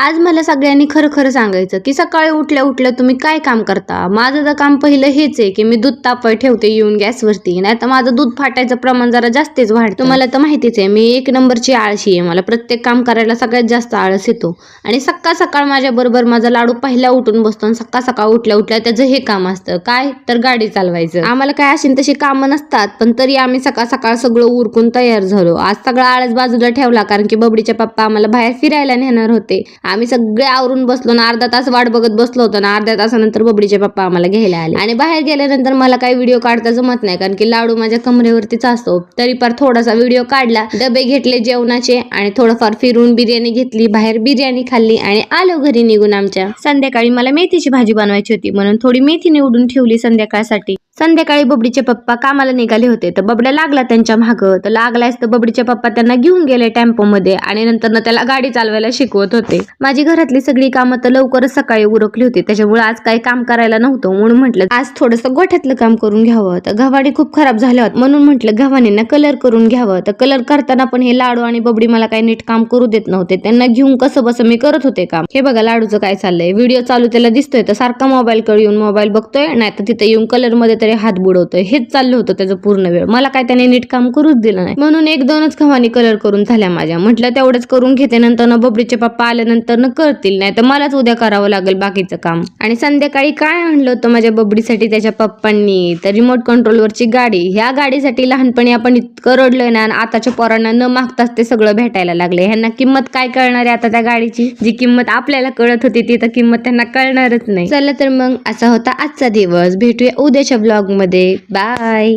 आज मला सगळ्यांनी खरं खरं सांगायचं की सकाळी उठल्या उठल्या तुम्ही काय काम करता. माझं तर काम पहिलं हेच आहे की मी दूध तापवाय ठेवते येऊन गॅसवरती, नाही तर माझं दूध फाटायचं प्रमाण जरा जास्तच वाढतं. तुम्हाला तर माहितीच आहे मी एक नंबरची आळशी आहे. मला प्रत्येक काम करायला सगळ्यात जास्त आळस येतो. आणि सकाळ सकाळ माझ्या बरोबर माझा लाडू पहिला उठून बसतो आणि सकाळ सकाळ उठल्या उठल्या त्याचं हे काम असतं काय तर गाडी चालवायचं. आम्हाला काय अशी तशी कामं नसतात, पण तरी आम्ही सकाळ सकाळ सगळं उरकून तयार झालो. आज सगळा आळस बाजूला ठेवला कारण की बबडीचे पप्पा आम्हाला बाहेर फिरायला नेणार होते. आम्ही सगळे आवरून बसलो ना, अर्धा तास वाट बघत बसलो होतो ना. अर्ध्या तासानंतर बबडीचे पप्पा आम्हाला घ्यायला आले. आणि बाहेर गेल्यानंतर मला काही व्हिडिओ काढता जमत नाही कारण की लाडू माझ्या कमरेवरतीच असतो. तरी पण थोडासा व्हिडिओ काढला, डबे घेतले जेवणाचे आणि थोडंफार फिरून बिर्याणी घेतली, बाहेर बिर्याणी खाल्ली आणि आलो घरी निघून. आमच्या संध्याकाळी मला मेथीची भाजी बनवायची होती म्हणून थोडी मेथी निवडून ठेवली संध्याकाळसाठी. संध्याकाळी बबडीचे पप्पा कामाला निघाले होते तर बबड्या लागला त्यांच्या मागं. तर लागलायच तर बबडीचे पप्पा त्यांना घेऊन गेले टेम्पो मध्ये आणि नंतर त्याला गाडी चालवायला शिकवत होते. माझी घरातली सगळी कामं तर लवकरच सकाळी उरकली होती, त्याच्यामुळे आज काही काम करायला नव्हतं. म्हणून म्हटलं आज थोडंसं गोठ्यातलं काम करून घ्यावं. तर गव्हाडी खूप खराब झाल्या होत्या म्हणून म्हटलं गव्हाणींना कलर करून घ्यावं. तर कलर करताना पण हे लाडू आणि बबडी मला काही नीट काम करू देत नव्हते. त्यांना घेऊन कसं बस मी करत होते काम. हे बघा लाडूचं काय चाललंय, व्हिडिओ चालू त्याला दिसतोय तर सारखा मोबाईल कडे येऊन मोबाईल बघतोय, नाही तर तिथे येऊन कलर मध्ये तरी हात बुडवतोय. हेच चाललं होतं त्याचं पूर्ण वेळ. मला काय त्याने नीट काम करूच दिलं नाही म्हणून एक दोनच गव्हाणी कलर करून झाल्या माझ्या. म्हटलं तेवढंच करून घेते, नंतर न बबडीचे पप्पा आल्यानंतर न करतील, नाही तर मलाच उद्या करावं लागेल बाकीचं काम. आणि संध्याकाळी काय आणलं होतं माझ्या बबडीसाठी त्याच्या पप्पांनी, तर रिमोट कंट्रोलवरची गाडी. ह्या गाडीसाठी लहानपणी आपण इतकं रडलोय ना, आताच्या पोरांना न मागताच ते सगळं भेटायला लागले. ह्यांना किंमत काय कळणार आहे आता त्या गाडीची. जी किंमत आपल्याला कळत होती ती तर किंमत त्यांना कळणारच नाही. चला तर मग असा होता आजचा दिवस. भेटूया उद्याच्या ब्लॉग मध्ये. बाय.